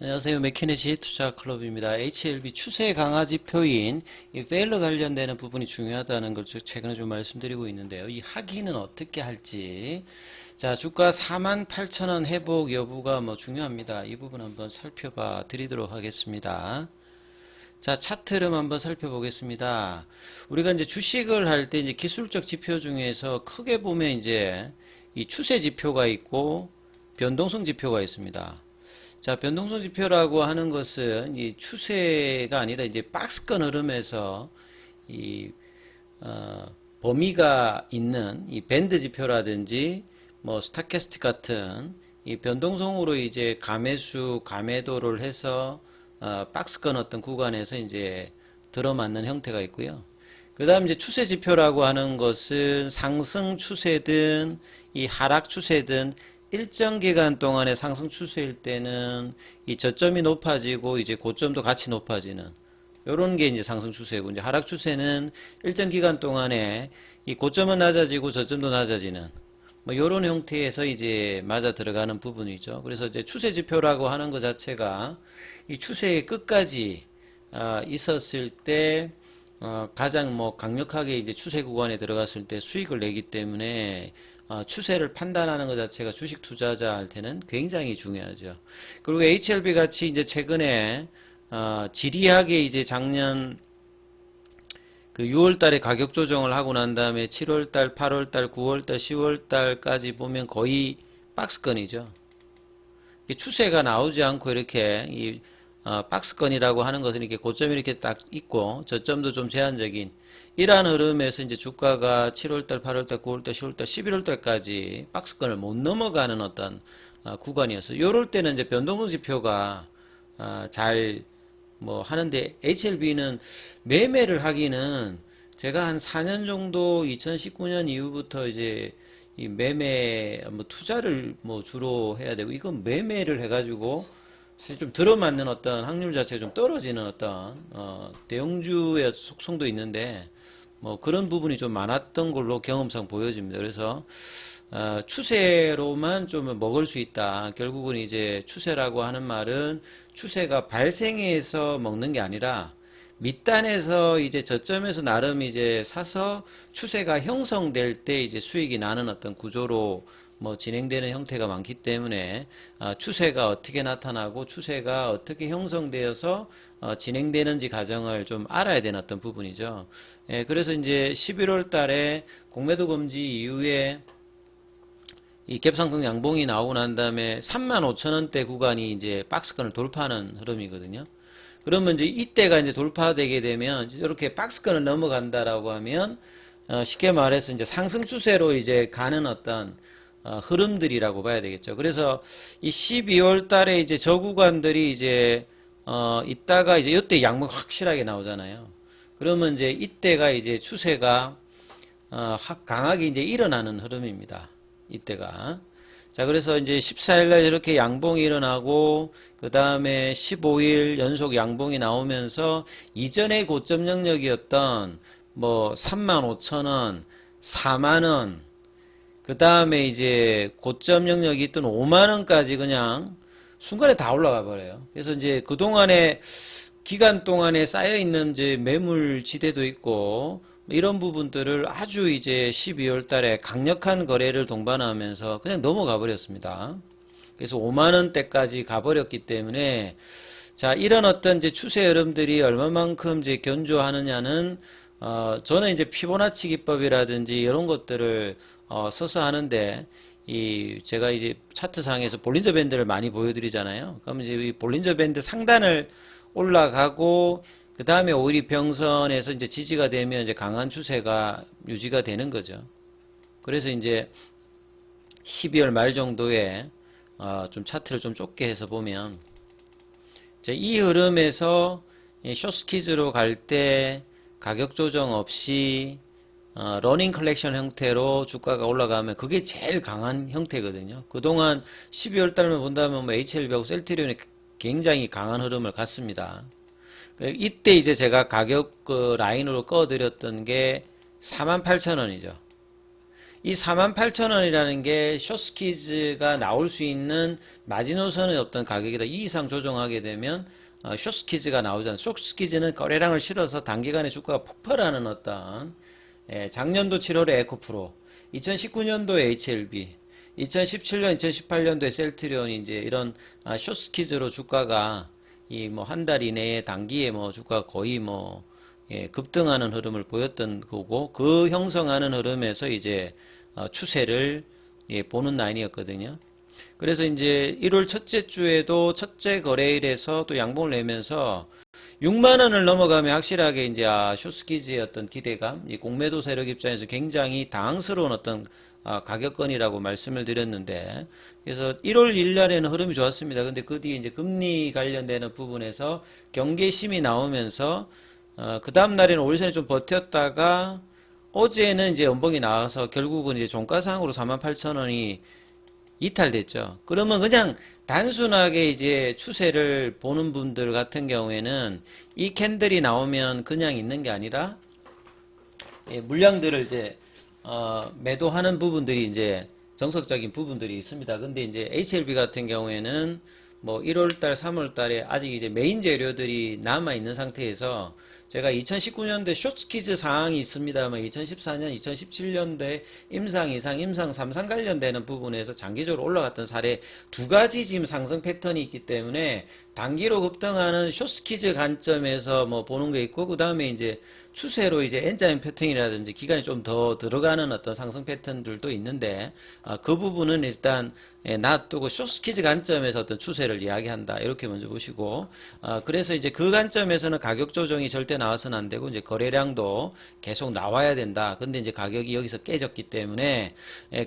안녕하세요. 맥키네시 투자클럽입니다. HLB 추세 강화 지표인 이 페일러 관련되는 부분이 중요하다는 걸 최근에 좀 말씀드리고 있는데요. 이 하기는 어떻게 할지. 자, 주가 48,000원 회복 여부가 중요합니다. 이 부분 한번 살펴봐 드리도록 하겠습니다. 자, 차트 흐름 한번 살펴보겠습니다. 우리가 이제 주식을 할 때 이제 기술적 지표 중에서 크게 보면 이제 이 추세 지표가 있고 변동성 지표가 있습니다. 자, 변동성 지표라고 하는 것은 이 추세가 아니라 이제 박스권 흐름에서 이 범위가 있는 이 밴드 지표라든지 스타캐스틱 같은 이 변동성으로 이제 가매수, 가매도를 해서 박스권 어떤 구간에서 이제 들어맞는 형태가 있고요. 그 다음 이제 추세 지표라고 하는 것은 상승 추세든 이 하락 추세든 일정 기간 동안의 상승 추세일 때는 이 저점이 높아지고 이제 고점도 같이 높아지는 요런 게 이제 상승 추세고, 이제 하락 추세는 일정 기간 동안에 이 고점은 낮아지고 저점도 낮아지는 요런 형태에서 이제 맞아 들어가는 부분이죠. 그래서 이제 추세 지표라고 하는 것 자체가 이 추세의 끝까지 있었을 때 가장 강력하게 이제 추세 구간에 들어갔을 때 수익을 내기 때문에 추세를 판단하는 것 자체가 주식 투자자한테는 굉장히 중요하죠. 그리고 HLB 같이 이제 최근에 지리하게 이제 작년 그 6월 달에 가격 조정을 하고 난 다음에 7월 달, 8월 달, 9월 달, 10월 달까지 보면 거의 박스권이죠. 추세가 나오지 않고 이렇게 이 박스권이라고 하는 것은 이렇게 고점이 이렇게 딱 있고 저점도 좀 제한적인 이러한 흐름에서 이제 주가가 7월달, 8월달, 9월달, 10월달, 11월달까지 박스권을 못 넘어가는 어떤 구간이었어요. 요럴 때는 이제 변동성 지표가 잘 하는데, HLB는 매매를 하기는 제가 한 4년 정도 2019년 이후부터 이제 이 매매 투자를 주로 해야 되고, 이건 매매를 해가지고 사실 좀 들어맞는 어떤 확률 자체가 좀 떨어지는 어떤 대형주의 속성도 있는데 그런 부분이 좀 많았던 걸로 경험상 보여집니다. 그래서 추세로만 좀 먹을 수 있다. 결국은 이제 추세라고 하는 말은 추세가 발생해서 먹는 게 아니라 밑단에서 이제 저점에서 나름 이제 사서 추세가 형성될 때 이제 수익이 나는 어떤 구조로 진행되는 형태가 많기 때문에 추세가 어떻게 나타나고 추세가 어떻게 형성되어서 진행되는지 과정을 좀 알아야 되는 어떤 부분이죠. 예, 그래서 이제 11월 달에 공매도 금지 이후에 이 갭상승 양봉이 나오고 난 다음에 35,000원대 구간이 이제 박스권을 돌파하는 흐름이거든요. 그러면 이제 이때가 이제 돌파되게 되면 이렇게 박스권을 넘어간다라고 하면 쉽게 말해서 이제 상승 추세로 이제 가는 어떤 흐름들이라고 봐야 되겠죠. 그래서 이 12월 달에 이제 저 구간들이 이제 이따가 이제 이때 양봉 확실하게 나오잖아요. 그러면 이제 이때가 이제 추세가 강하게 이제 일어나는 흐름입니다. 이때가. 자, 그래서 이제 14일 날 이렇게 양봉이 일어나고 그 다음에 15일 연속 양봉이 나오면서 이전의 고점 영역이었던 35,000원, 4만원, 그 다음에 이제 고점 영역이 있던 5만원까지 그냥 순간에 다 올라가 버려요. 그래서 이제 그동안에 기간 동안에 쌓여있는 이제 매물 지대도 있고 이런 부분들을 아주 이제 12월 달에 강력한 거래를 동반하면서 그냥 넘어가 버렸습니다. 그래서 5만원대까지 가버렸기 때문에 자, 이런 어떤 이제 추세 흐름들이 얼마만큼 이제 견조하느냐는 저는 이제 피보나치 기법이라든지 이런 것들을 써서 하는데, 제가 이제 차트상에서 볼린저 밴드를 많이 보여드리잖아요. 그러면 이제 이 볼린저 밴드 상단을 올라가고, 그 다음에 오일이 병선에서 이제 지지가 되면 이제 강한 추세가 유지가 되는 거죠. 그래서 이제 12월 말 정도에 좀 차트를 좀 좁게 해서 보면, 이 흐름에서 숏스키즈로 갈 때 가격 조정 없이 러닝 컬렉션 형태로 주가가 올라가면 그게 제일 강한 형태거든요. 그동안 12월 달만 본다면 HLB하고 셀트리온이 굉장히 강한 흐름을 갔습니다. 이때 이제 제가 가격 라인으로 꺼드렸던 게 48,000원이죠. 이 48,000원이라는 게 숏스키즈가 나올 수 있는 마지노선의 어떤 가격이다. 이 이상 조정하게 되면 숏스키즈가 나오잖아요. 숏스키즈는 거래량을 실어서 단기간에 주가가 폭발하는 어떤 작년도 7월에 에코프로, 2019년도에 HLB, 2017년, 2018년도에 셀트리온이 이제 이런 숏스키즈로 주가가 이 뭐 한 달 이내에 단기에 뭐 주가가 거의 뭐 급등하는 흐름을 보였던 거고, 그 형성하는 흐름에서 이제 추세를 보는 라인이었거든요. 그래서 이제 1월 첫째 주에도 첫째 거래일에서 또 양봉을 내면서 6만 원을 넘어가면 확실하게 이제 숏스키즈의 어떤 기대감, 이 공매도 세력 입장에서 굉장히 당황스러운 어떤 가격권이라고 말씀을 드렸는데, 그래서 1월 1일날에는 흐름이 좋았습니다. 근데 그 뒤에 이제 금리 관련되는 부분에서 경계심이 나오면서 그 다음 날에는 오일선이 좀 버텼다가 어제는 이제 연봉이 나와서 결국은 이제 종가상으로 48,000원이 이탈됐죠. 그러면 그냥 단순하게 이제 추세를 보는 분들 같은 경우에는 이 캔들이 나오면 그냥 있는 게 아니라 물량들을 이제 매도하는 부분들이 이제 정석적인 부분들이 있습니다. 근데 이제 HLB 같은 경우에는 뭐 1월달, 3월달에 아직 이제 메인 재료들이 남아 있는 상태에서 제가 2019년도에 숏스키즈 상황이 있습니다만 2014년, 2017년도에 임상 2상, 임상 3상 관련되는 부분에서 장기적으로 올라갔던 사례 두 가지 지금 상승 패턴이 있기 때문에 단기로 급등하는 숏스키즈 관점에서 뭐 보는 게 있고, 그 다음에 이제 추세로 이제 N자인 패턴이라든지 기간이 좀 더 들어가는 어떤 상승 패턴들도 있는데, 그 부분은 일단 놔두고 숏스키즈 관점에서 어떤 추세를 이야기한다, 이렇게 먼저 보시고, 그래서 이제 그 관점에서는 가격 조정이 절대 나와서는 안 되고 이제 거래량도 계속 나와야 된다. 근데 이제 가격이 여기서 깨졌기 때문에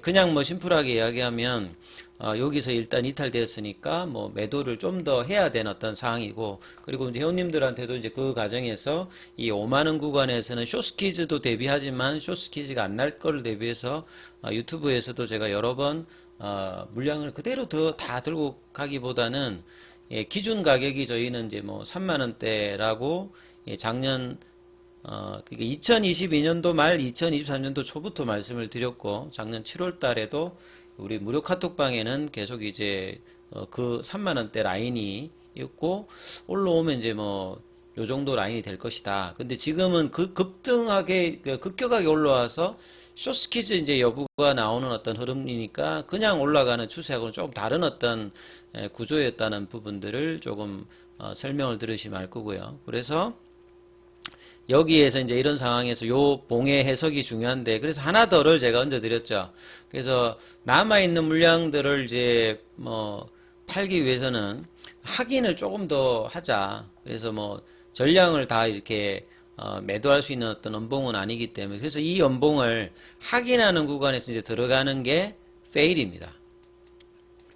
그냥 뭐 심플하게 이야기하면 여기서 일단 이탈되었으니까 뭐 매도를 좀 더 해야 되는 어떤 상황이고, 그리고 이제 회원님들한테도 이제 그 과정에서 이 5만원 구간에서는 숏스키즈도 대비하지만 숏스키즈가 안 날 거를 대비해서 유튜브에서도 제가 여러 번 물량을 그대로 다 들고 가기보다는 기준 가격이 저희는 이제 뭐 3만원대라고 작년 그러니까 2022년도 말 2023년도 초부터 말씀을 드렸고, 작년 7월 달에도 우리 무료 카톡방에는 계속 이제 그 3만원대 라인이 있고, 올라오면 이제 뭐 요 정도 라인이 될 것이다. 근데 지금은 그 급등하게 급격하게 올라와서 숏스키즈 이제 여부가 나오는 어떤 흐름이니까 그냥 올라가는 추세하고는 조금 다른 어떤 구조였다는 부분들을 조금 설명을 들으시면 알 거고요. 그래서 여기에서 이제 이런 상황에서 요 봉의 해석이 중요한데, 그래서 하나 더를 제가 얹어 드렸죠. 그래서 남아있는 물량들을 이제 뭐 팔기 위해서는 확인을 조금 더 하자. 그래서 뭐 전량을 다 이렇게 매도할 수 있는 어떤 연봉은 아니기 때문에, 그래서 이 연봉을 확인하는 구간에서 이제 들어가는 게 페일입니다.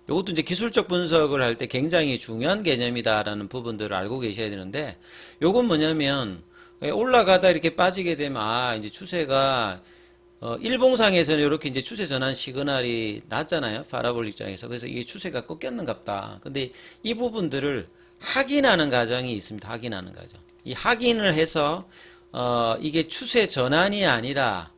이것도 이제 기술적 분석을 할 때 굉장히 중요한 개념이다라는 부분들을 알고 계셔야 되는데, 요건 뭐냐면 올라가다 이렇게 빠지게 되면 이제 추세가 일봉상에서는 이렇게 이제 추세 전환 시그널이 났잖아요. 파라볼 입장에서. 그래서 이게 추세가 꺾였는갑다. 근데 이 부분들을 확인하는 과정이 있습니다. 확인하는 과정. 이 확인을 해서 이게 추세 전환이 아니라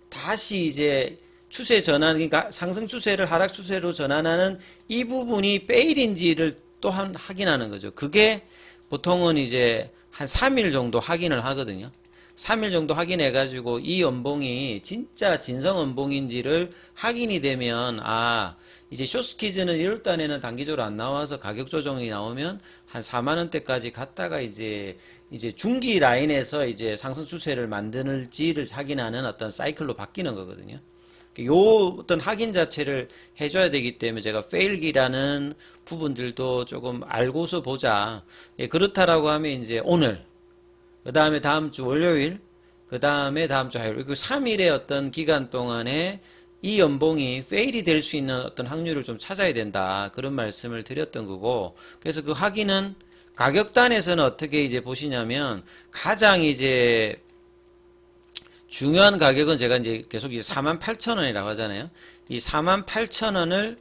다시 이제 추세 전환, 그러니까 상승 추세를 하락 추세로 전환하는 이 부분이 페일인지를 또한 확인하는 거죠. 그게 보통은 이제 한 3일 정도 확인을 하거든요. 3일 정도 확인해 가지고 이 연봉이 진짜 진성 연봉인지를 확인이 되면, 이제 숏스키즈는 1월달에는 단기적으로 안 나와서 가격 조정이 나오면 한 4만원대까지 갔다가 이제 중기 라인에서 이제 상승 추세를 만드는지를 확인하는 어떤 사이클로 바뀌는 거거든요. 요 어떤 확인 자체를 해줘야 되기 때문에 제가 페일기라는 부분들도 조금 알고서 보자. 그렇다라고 하면 이제 오늘, 그 다음에 다음 주 월요일, 그 다음에 다음 주 화요일, 그리고 3일의 어떤 기간 동안에 이 연봉이 페일이 될 수 있는 어떤 확률을 좀 찾아야 된다. 그런 말씀을 드렸던 거고, 그래서 그 확인은 가격단에서는 어떻게 이제 보시냐면, 가장 이제 중요한 가격은 제가 이제 계속 이제 48,000원이라고 하잖아요. 이 48,000원을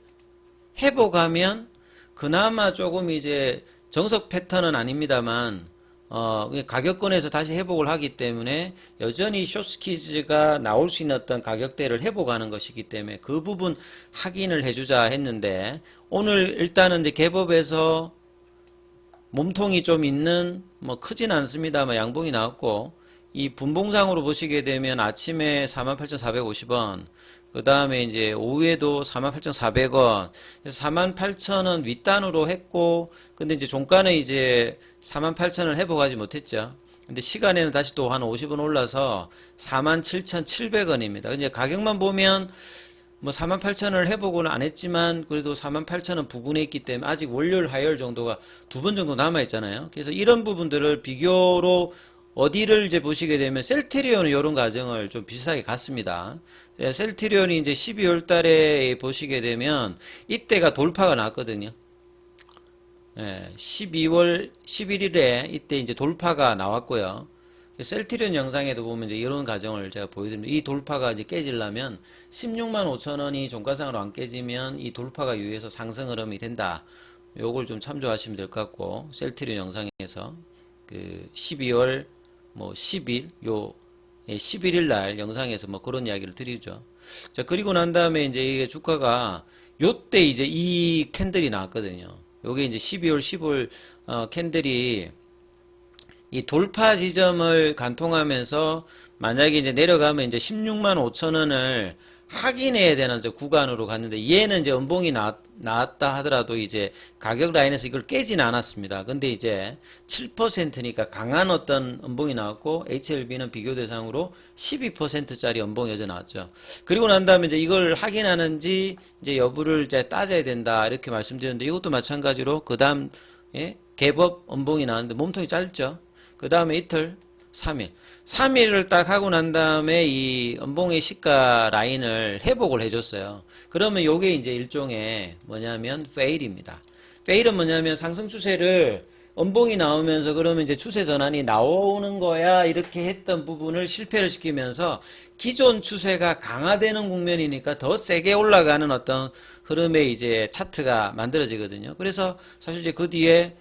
회복하면 그나마 조금 이제 정석 패턴은 아닙니다만 가격권에서 다시 회복을 하기 때문에 여전히 숏스키즈가 나올 수 있는 어떤 가격대를 회복하는 것이기 때문에 그 부분 확인을 해주자 했는데 오늘 일단은 이제 개법에서 몸통이 좀 있는 뭐 크진 않습니다만 양봉이 나왔고 이 분봉상으로 보시게 되면 아침에 48,450원 그 다음에 이제 오후에도 48,400원 그래서 48,000원 윗단으로 했고 근데 이제 종가는 이제 48,000을 회복하지 못했죠. 근데 시간에는 다시 또 한 50원 올라서 47,700원입니다. 이제 가격만 보면 뭐 48,000을 회복은 안 했지만 그래도 48,000원 부근에 있기 때문에 아직 월요일 화요일 정도가 두 번 정도 남아 있잖아요. 그래서 이런 부분들을 비교로 어디를 이제 보시게 되면 셀트리온은 이런 과정을 좀 비슷하게 갔습니다. 셀트리온이 이제 12월 달에 보시게 되면 이때가 돌파가 났거든요. 12월 11일에 이때 이제 돌파가 나왔고요. 셀트리온 영상에도 보면 이제 이런 과정을 제가 보여드립니다. 이 돌파가 이제 깨지려면 16만 5천 원이 종가상으로 안 깨지면 이 돌파가 유의해서 상승 흐름이 된다. 요걸 좀 참조하시면 될 것 같고 셀트리온 영상에서 그 12월 뭐 10일 11일 날 영상에서 뭐 그런 이야기를 드리죠. 자, 그리고 난 다음에 이제 이게 주가가 요때 이제 이 캔들이 나왔거든요. 요게 이제 12월 15일 캔들이 이 돌파 지점을 관통하면서 만약에 이제 내려가면 이제 16만 5천 원을 확인해야 되는 이제 구간으로 갔는데 얘는 이제 음봉이 나왔다 하더라도 이제 가격 라인에서 이걸 깨진 않았습니다. 근데 이제 7%니까 강한 어떤 음봉이 나왔고 HLB는 비교 대상으로 12%짜리 음봉이 어제 나왔죠. 그리고 난 다음에 이제 이걸 확인하는지 이제 여부를 이제 따져야 된다 이렇게 말씀드렸는데 이것도 마찬가지로 그 다음 개법 음봉이 나왔는데 몸통이 짧죠. 그 다음에 이틀 3일을 딱 하고 난 다음에 이 음봉의 시가 라인을 회복을 해줬어요. 그러면 요게 이제 일종의 뭐냐면 페일입니다. 페일은 뭐냐면 상승 추세를 음봉이 나오면서 그러면 이제 추세 전환이 나오는 거야 이렇게 했던 부분을 실패를 시키면서 기존 추세가 강화되는 국면이니까 더 세게 올라가는 어떤 흐름의 이제 차트가 만들어지거든요. 그래서 사실 이제 그 뒤에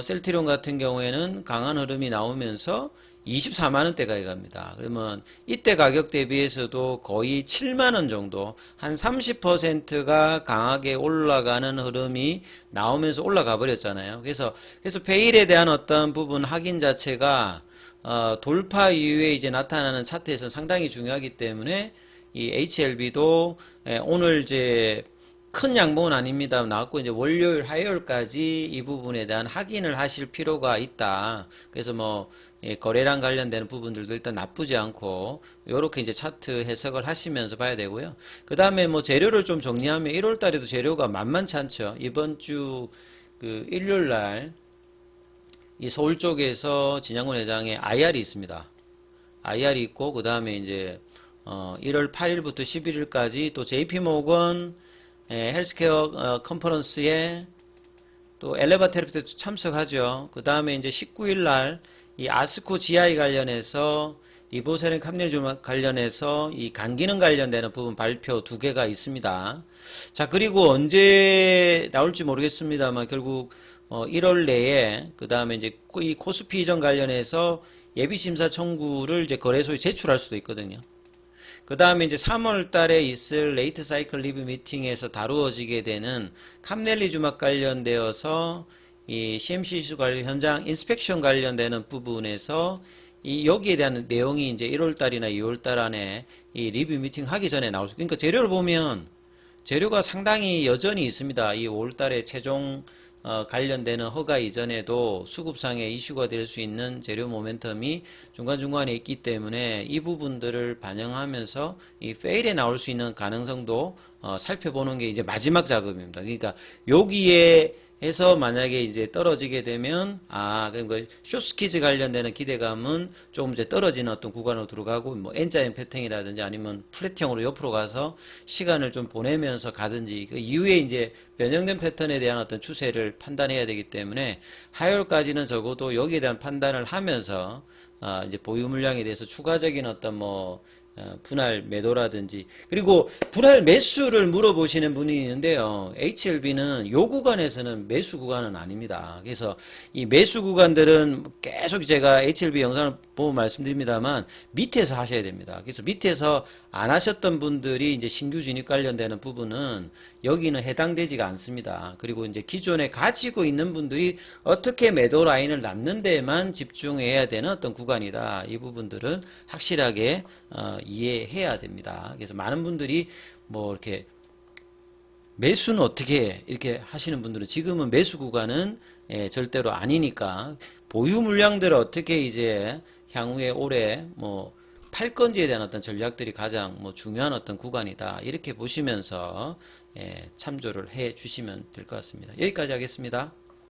셀트리온 같은 경우에는 강한 흐름이 나오면서 24만원대까지 갑니다. 그러면 이때 가격 대비해서도 거의 7만원 정도 한 30%가 강하게 올라가는 흐름이 나오면서 올라가 버렸잖아요. 그래서 페일에 대한 어떤 부분 확인 자체가 돌파 이후에 이제 나타나는 차트에서 상당히 중요하기 때문에 이 HLB도 오늘 이제 큰 양봉은 아닙니다. 나왔고 이제 월요일, 화요일까지 이 부분에 대한 확인을 하실 필요가 있다. 그래서 뭐 거래량 관련되는 부분들도 일단 나쁘지 않고 요렇게 이제 차트 해석을 하시면서 봐야 되고요. 그 다음에 뭐 재료를 좀 정리하면 1월 달에도 재료가 만만치 않죠. 이번 주 그 일요일 날 이 서울 쪽에서 진양군 회장의 IR이 있습니다. IR이 있고 그 다음에 이제 1월 8일부터 11일까지 또 JP모건 헬스케어 컨퍼런스에 또 엘레바 테라피도 참석하죠. 그 다음에 이제 19일 날 이 아스코 GI 관련해서 리보세린 캄네줌 관련해서 이 간기능 관련되는 부분 발표 두 개가 있습니다. 자, 그리고 언제 나올지 모르겠습니다만 결국 1월 내에 그 다음에 이제 이 코스피 이전 관련해서 예비심사 청구를 이제 거래소에 제출할 수도 있거든요. 그 다음에 이제 3월 달에 있을 레이트 사이클 리뷰 미팅에서 다루어지게 되는 캄넬리주막 관련되어서 이 CMC 이슈 관련 현장 인스펙션 관련되는 부분에서 이 여기에 대한 내용이 이제 1월 달이나 2월 달 안에 이 리뷰 미팅 하기 전에 나올 수, 그러니까 재료를 보면 재료가 상당히 여전히 있습니다. 이 5월 달에 최종 관련되는 허가 이전에도 수급상의 이슈가 될 수 있는 재료 모멘텀이 중간중간에 있기 때문에 이 부분들을 반영하면서 이 페일에 나올 수 있는 가능성도 살펴보는 게 이제 마지막 작업입니다. 그러니까 여기에 해서 만약에 이제 떨어지게 되면 그러니까 숏스키즈 관련되는 기대감은 조금 이제 떨어지는 어떤 구간으로 들어가고 뭐 N자형 패턴이라든지 아니면 플랫형으로 옆으로 가서 시간을 좀 보내면서 가든지 그 이후에 이제 변형된 패턴에 대한 어떤 추세를 판단해야 되기 때문에 하열까지는 적어도 여기에 대한 판단을 하면서 이제 보유 물량에 대해서 추가적인 어떤 뭐 분할 매도라든지 그리고 분할 매수를 물어보시는 분이 있는데요. HLB는 요 구간에서는 매수 구간은 아닙니다. 그래서 이 매수 구간들은 계속 제가 HLB 영상을 보고 말씀드립니다만 밑에서 하셔야 됩니다. 그래서 밑에서 안 하셨던 분들이 이제 신규 진입 관련되는 부분은 여기는 해당되지가 않습니다. 그리고 이제 기존에 가지고 있는 분들이 어떻게 매도 라인을 남는 데만 집중해야 되는 어떤 구간이다. 이 부분들은 확실하게 이해해야 됩니다. 그래서 많은 분들이 뭐 이렇게 매수는 어떻게 해? 이렇게 하시는 분들은 지금은 매수 구간은 절대로 아니니까 보유 물량들을 어떻게 이제 향후에 올해 뭐 팔 건지에 대한 어떤 전략들이 가장 뭐 중요한 어떤 구간이다. 이렇게 보시면서 참조를 해 주시면 될 것 같습니다. 여기까지 하겠습니다.